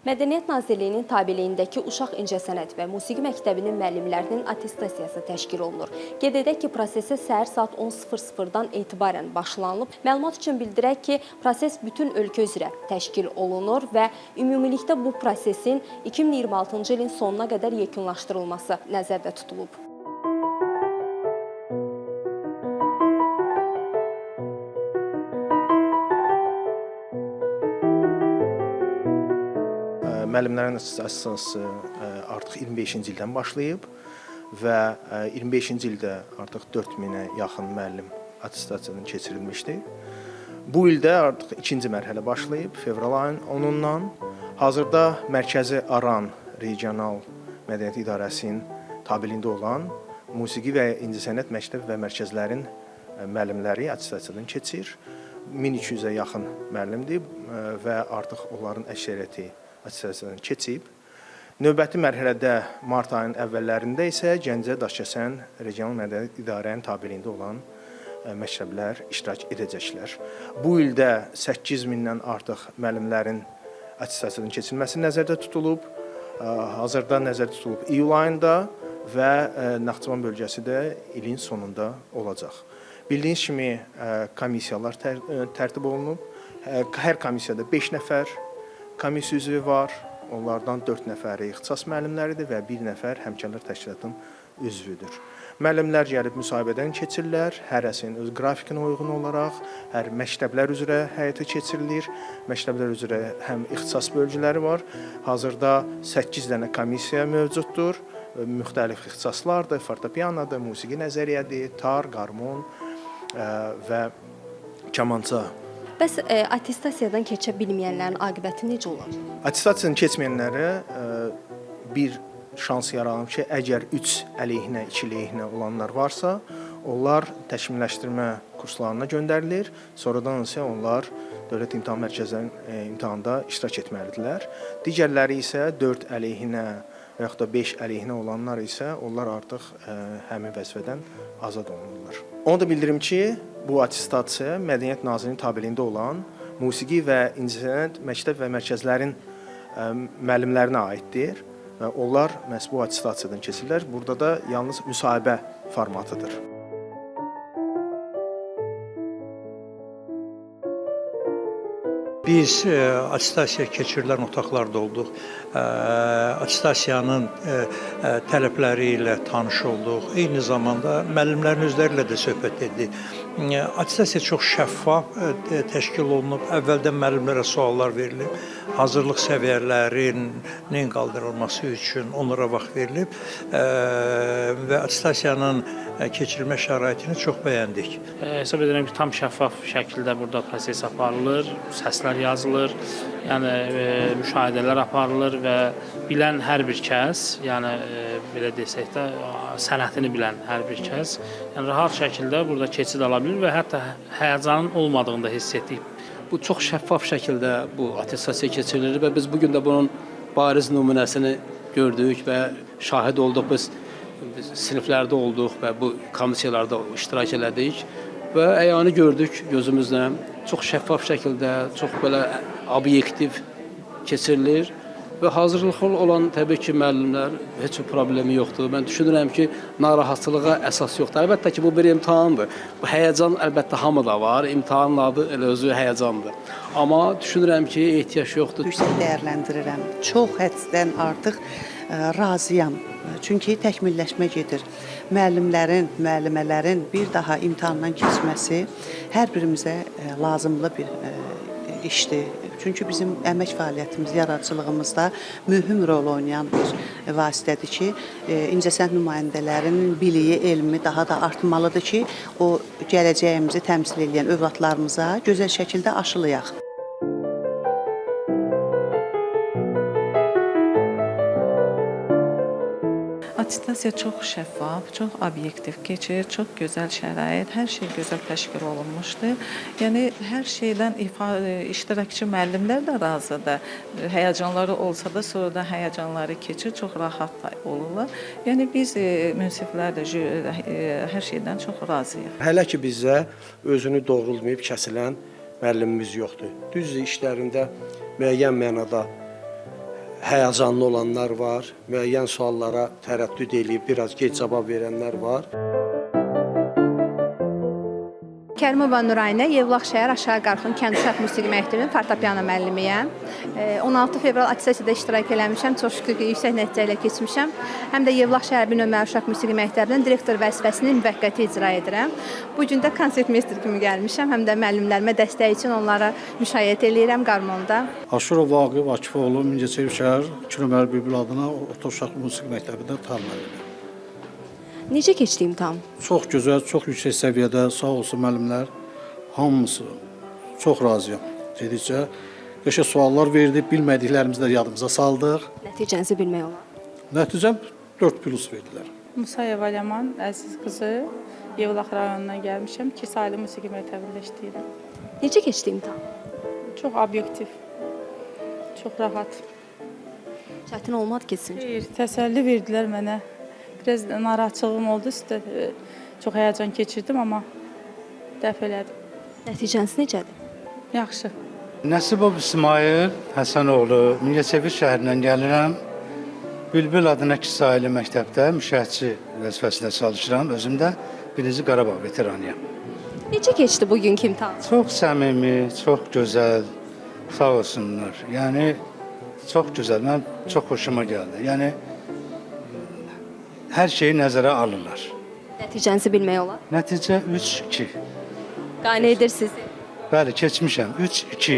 Mədəniyyət Nazirliyinin tabeliyindəki Uşaq İncəsənət və Musiqi Məktəbinin müəllimlərinin attestasiyası təşkil olunur. Qeyd edək ki, prosesə səhər saat 10:00-dan etibarən başlanılıb. Məlumat üçün bildirək ki, proses bütün ölkə üzrə təşkil olunur və ümumilikdə bu prosesin 2026-cı ilin sonuna qədər yekunlaşdırılması nəzərdə tutulub. Müəllimlərin attestasiyası artıq 25-ci ildən başlayıb və 25-ci ildə artıq 4000-ə yaxın müəllim attestasiyadan keçirilmişdir. Bu ildə artıq ikinci mərhələ başlayıb, fevral ayının 10-undan. Hazırda Mərkəzi Aran Regional Mədəniyyət İdarəsinin tabeliyində olan musiqi və incəsənət məktəb və mərkəzlərin müəllimləri attestasiyadan keçir. 1200-ə yaxın müəllimdir və artıq onların əksəriyyəti attestasiyadan keçib. Növbəti mərhələdə mart ayının əvvəllərində isə Gəncə, Daşkəsən Regional Mədəniyyət İdarənin tabeliyində olan məktəblər iştirak edəcəklər. Bu ildə 8000-dən artıq müəllimlərin attestasiyadan keçirilməsi nəzərdə tutulub. Hazırda nəzərdə tutulub iyul ayında və Naxçıvan bölgəsi də ilin sonunda olacaq. Bildiyiniz kimi komissiyalar tərtib olunub. Hər komissiyada 5 nəfər komissiya üzvü var. Onlardan 4 nəfəri ixtisas müəllimləridir və 1 nəfər həmkarlar təşkilatının üzvüdür. Müəllimlər gəlib müsahibədən keçirlər, hərəsinin öz qrafikinə uyğun olaraq, hər məktəblər üzrə həyata keçirilir. Məktəblər üzrə həm ixtisas bölgüləri var. Hazırda 8 dənə komissiya mövcuddur. Müxtəlif ixtisaslardır, fortepianodur, musiqi nəzəriyyədir, tar, qarmon və kamança. Bəs attestasiyadan keçə bilməyənlərin aqibəti necə olur? Attestasiyadan keçməyənlərə bir şans yaranıb ki, əgər 3 əleyhinə, 2 əleyhinə olanlar varsa, onlar təkmilləşdirmə kurslarına göndərilir. Sonradan isə onlar Dövlət İmtahan Mərkəzlərinin imtahanda iştirak etməlidirlər. Digərləri isə 4 əleyhinə və yaxud da 5 əleyhinə olanlar isə onlar artıq həmin vəzifədən azad olunurlar. Onu da bildirim ki, bu attestasiya Mədəniyyət Nazirliyinin tabeliyində olan musiqi və incəsənət məktəb və mərkəzlərin müəllimlərinə aiddir və onlar məhz bu attestasiyadan keçirlər. Burada da yalnız müsahibə formatıdır. Biz attestasiya keçirilən otaqlarda olduq. Attestasiyanın tələbləri ilə tanış olduq. Eyni zamanda müəllimlərin özləri ilə də söhbət etdik. Attestasiya çox şəffaf təşkil olunub. Əvvəldən müəllimlərə suallar verilib. Hazırlıq səviyyələrinin qaldırılması üçün onlara vaxt verilib və attestasiyanın keçirilmə şəraitini çox bəyəndik. Hesab edirəm ki, tam şəffaf şəkildə burada proses aparılır, səslər yazılır, yəni müşahidələr aparılır və bilən hər bir kəs, yəni belə desək də sənətini bilən hər bir kəs, yəni rahat şəkildə burada keçid ala bilir və hətta həyəcanın olmadığını da hiss etdik. Bu çox şəffaf şəkildə bu attestasiya keçirilir və biz bugün də bunun bariz nümunəsini gördük və şahid olduq. Biz siniflərdə olduq və bu komissiyalarda iştirak elədik və əyanı gördük gözümüzlə. Çox şəffaf şəkildə, çox belə obyektiv keçirilir və hazırlıqlı olan təbii ki, müəllimlər heç bir problemi yoxdur. Mən düşünürəm ki, narahatçılığa əsas yoxdur. Əlbəttə ki, bu bir imtahandır. Bu həyəcan əlbəttə hamıda var. İmtahanın adı elə özü həyəcandır. Amma düşünürəm ki, ehtiyac yoxdur. Yüksək dəyərləndirirəm. Çox həddən artıq razıyam. Çünki təkmilləşmə gedir. Müəllimlərin, müəllimələrin bir daha imtahandan keçməsi hər birimizə lazımlı bir işdir. Çünki bizim əmək fəaliyyətimiz, yaradıcılığımızda mühüm rol oynayan bir vasitədir ki, incəsənət nümayəndələrinin biliyi, elmi daha da artmalıdır ki, o gələcəyimizi təmsil edən övladlarımıza gözəl şəkildə aşılayaq. Attestasiya çox şəffaf, çox obyektiv keçir, çox gözəl şərait, hər şey gözəl təşkil olunmuşdur. Yəni hər şeydən iştirakçı müəllimlər də razıdır. Həyəcanları olsa da sonra da həyəcanları keçir, çox rahat olurlar. Yəni biz münsiflər də hər şeydən çox razıyıq. Hələ ki bizə özünü doğrulmayıb kəsilən müəllimimiz yoxdur. Düz işlərində müəyyən mənada həyəcanlı olanlar var, müəyyən suallara tərəddüd edib biraz gec cavab verənlər var. Kərimova Nurayinə, Yevlax şəhər Aşağı Qarxın Kənd Uşaq Musiqi Məktəbinin fortepiano müəllimiyəm. 16 fevral attestasiyada iştirak eləmişəm. Çox şükür ki, yüksək nəticə ilə keçmişəm. Həm də Yevlax şəhər bir nömrəli Uşaq Musiqi Məktəbinin direktor vəzifəsini müvəqqəti icra edirəm. Bu gün də konsertmeyster kimi gəlmişəm. Həm də müəllimlərimə dəstək üçün onlara müşayiət eləyirəm qarmonda. Aşurov Vaqif Akifoğlu, Mingəçevir şəhər 2 nömrəli Bülbül adına Orta Uşaq Musiqi Məktəbində tam müəllimiyəm. Necə keçdi imtahan? Çox gözəl, çox yüksək səviyyədə, sağ olsun müəllimlər, hamısı çox razıyam. Dedikcə, qəşəng suallar verdi, bilmədiklərimizi də yadımıza saldıq. Nəticənizi bilmək olar. Nəticəm 4+ verdilər. Musayev Ələman, əziz qızı, Yevlax rayonundan gəlmişəm. 2 saylı musiqi məktəbində işləyirəm. Necə keçdi imtahan? Çox obyektiv, çox rahat. Çətin olmadı kesin. Xeyr, təsəlli verdilər mənə. Biraz narahatçılığım oldu, çox həyəcan keçirdim, amma dəf elədim. Nəticəniz necədir? Yaxşı. Nəsibov İsmail Həsənoğlu, Mingəçevir şəhərindən gəlirəm. Bülbül adına 2 saylı məktəbdə müşahidatçı vəzifəsində çalışıram. Özüm də 1-ci Qarabağ veteranıyam. Necə keçdi bugünkü imtahan? Çox səmimi, çox gözəl, sağ olsunlar. Yəni, çox gözəl, mən çox xoşuma gəldi. Yəni, hər şeyi nəzərə alırlar. Nəticənizi bilmək olar. Nəticə 3-2. Qane edir sizi. Bəli, keçmişəm. 3-2.